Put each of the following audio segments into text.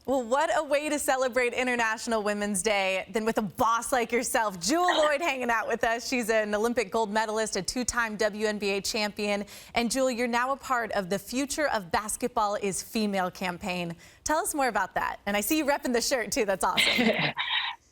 Well, what a way to celebrate International Women's Day than with a boss like yourself. Jewell Loyd hanging out with us. She's an Olympic gold medalist, a two-time WNBA champion. And Jewell, you're now a part of the Future of Basketball is Female campaign. Tell us more about that. And I see you repping the shirt too. That's awesome.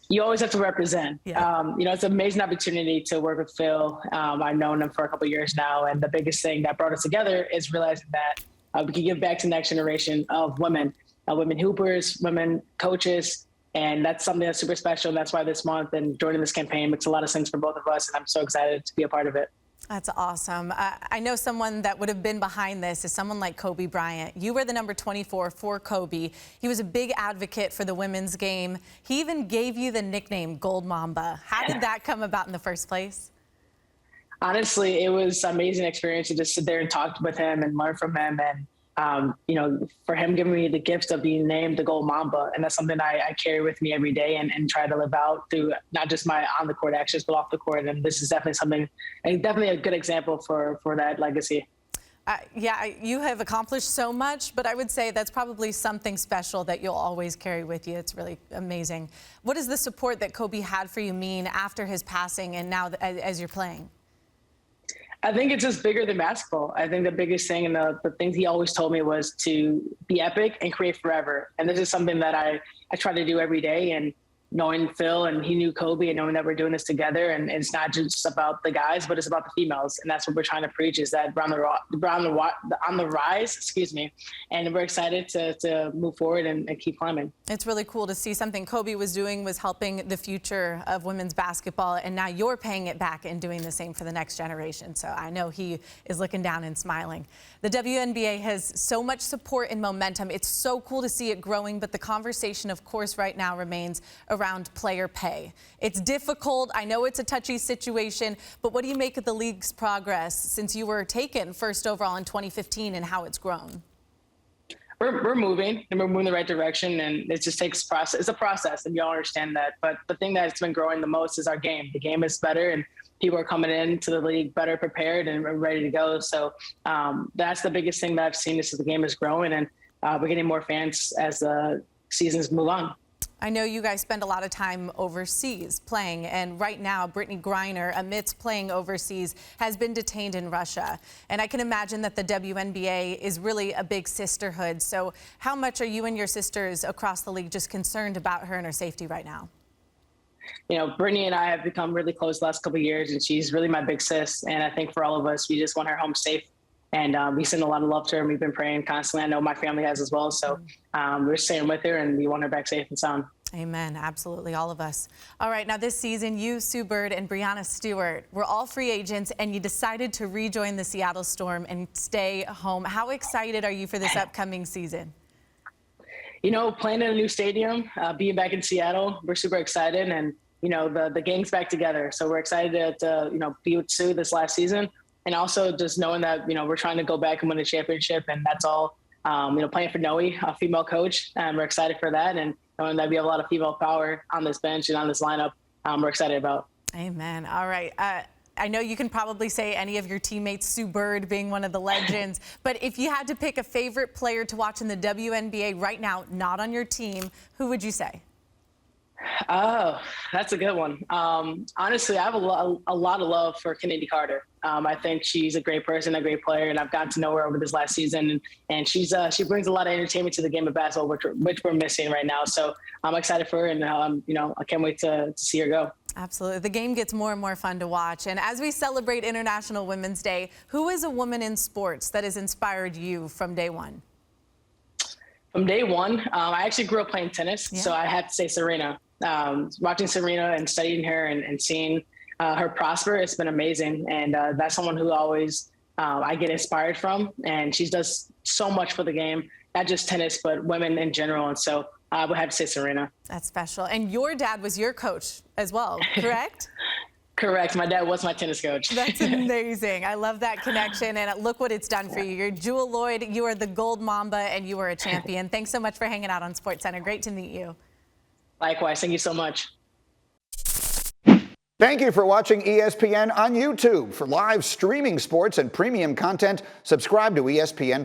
You always have to represent. Yeah. It's an amazing opportunity to work with Phil. I've known him for a couple of years now. And the biggest thing that brought us together is realizing that we can give back to the next generation of women. Women hoopers, women coaches, and that's something that's super special. And that's why this month and joining this campaign makes a lot of sense for both of us, and I'm so excited to be a part of it. That's awesome. I know someone that would have been behind this is someone like Kobe Bryant. You were the number 24 for Kobe. He was a big advocate for the women's game. He even gave you the nickname Gold Mamba. How did that come about in the first place? Honestly, it was an amazing experience to just sit there and talk with him and learn from him. And for him giving me the gift of being named the Gold Mamba. And that's something I carry with me every day and try to live out through not just my on the court actions, but off the court. And this is definitely definitely a good example for that legacy. Yeah, you have accomplished so much, but I would say that's probably something special that you'll always carry with you. It's really amazing. What does the support that Kobe had for you mean after his passing and now as you're playing? I think it's just bigger than basketball. I think the biggest thing and the things he always told me was to be epic and create forever. And this is something that I try to do every day. And knowing Phil and he knew Kobe and knowing that we're doing this together, and it's not just about the guys, but it's about the females. And that's what we're trying to preach, is that we're on the rise, and we're excited to move forward and keep climbing. It's really cool to see something Kobe was doing was helping the future of women's basketball, and now you're paying it back and doing the same for the next generation. So I know he is looking down and smiling. The WNBA has so much support and momentum. It's so cool to see it growing, but the conversation, of course, right now remains around player pay. It's difficult. I know it's a touchy situation, but what do you make of the league's progress since you were taken first overall in 2015 and how it's grown? We're moving, and we're moving in the right direction, and it just takes process. It's a process, and y'all understand that. But the thing that's been growing the most is our game. The game is better, and people are coming into the league better prepared and ready to go. So that's the biggest thing that I've seen, is the game is growing, and we're getting more fans as the seasons move on. I know you guys spend a lot of time overseas playing, and right now Brittany Griner, amidst playing overseas, has been detained in Russia. And I can imagine that the WNBA is really a big sisterhood. So how much are you and your sisters across the league just concerned about her and her safety right now? Brittany and I have become really close the last couple of years, and she's really my big sis. And I think for all of us, we just want her home safe. And we send a lot of love to her, and we've been praying constantly. I know my family has as well. So we're staying with her, and we want her back safe and sound. Amen. Absolutely. All of us. All right. Now this season, you, Sue Bird, and Breanna Stewart were all free agents, and you decided to rejoin the Seattle Storm and stay home. How excited are you for this upcoming season? Playing in a new stadium, being back in Seattle, we're super excited. And, the gang's back together. So we're excited to be with Sue this last season. And also just knowing that, we're trying to go back and win a championship, and that's all, playing for Noe, a female coach, and we're excited for that. And knowing that we have a lot of female power on this bench and on this lineup, we're excited about. Amen. All right. I know you can probably say any of your teammates, Sue Bird being one of the legends, but if you had to pick a favorite player to watch in the WNBA right now, not on your team, who would you say? Oh, that's a good one. Honestly, I have a lot of love for Kennedy Carter. I think she's a great person, a great player, and I've gotten to know her over this last season. And she brings a lot of entertainment to the game of basketball, which we're missing right now. So I'm excited for her, and I can't wait to see her go. Absolutely. The game gets more and more fun to watch. And as we celebrate International Women's Day, who is a woman in sports that has inspired you from day one? From day one, I actually grew up playing tennis, so I have to say Serena. Watching Serena and studying her and seeing her prosper, it's been amazing. And that's someone who always I get inspired from. And she does so much for the game, not just tennis, but women in general. And so I would have to say Serena. That's special. And your dad was your coach as well, correct? Correct. My dad was my tennis coach. That's amazing. I love that connection. And look what it's done for you. You're Jewell Loyd. You are the Gold Mamba, and you are a champion. Thanks so much for hanging out on SportsCenter. Great to meet you. Likewise. Thank you so much. Thank you for watching ESPN on YouTube. For live streaming sports and premium content, subscribe to ESPN+.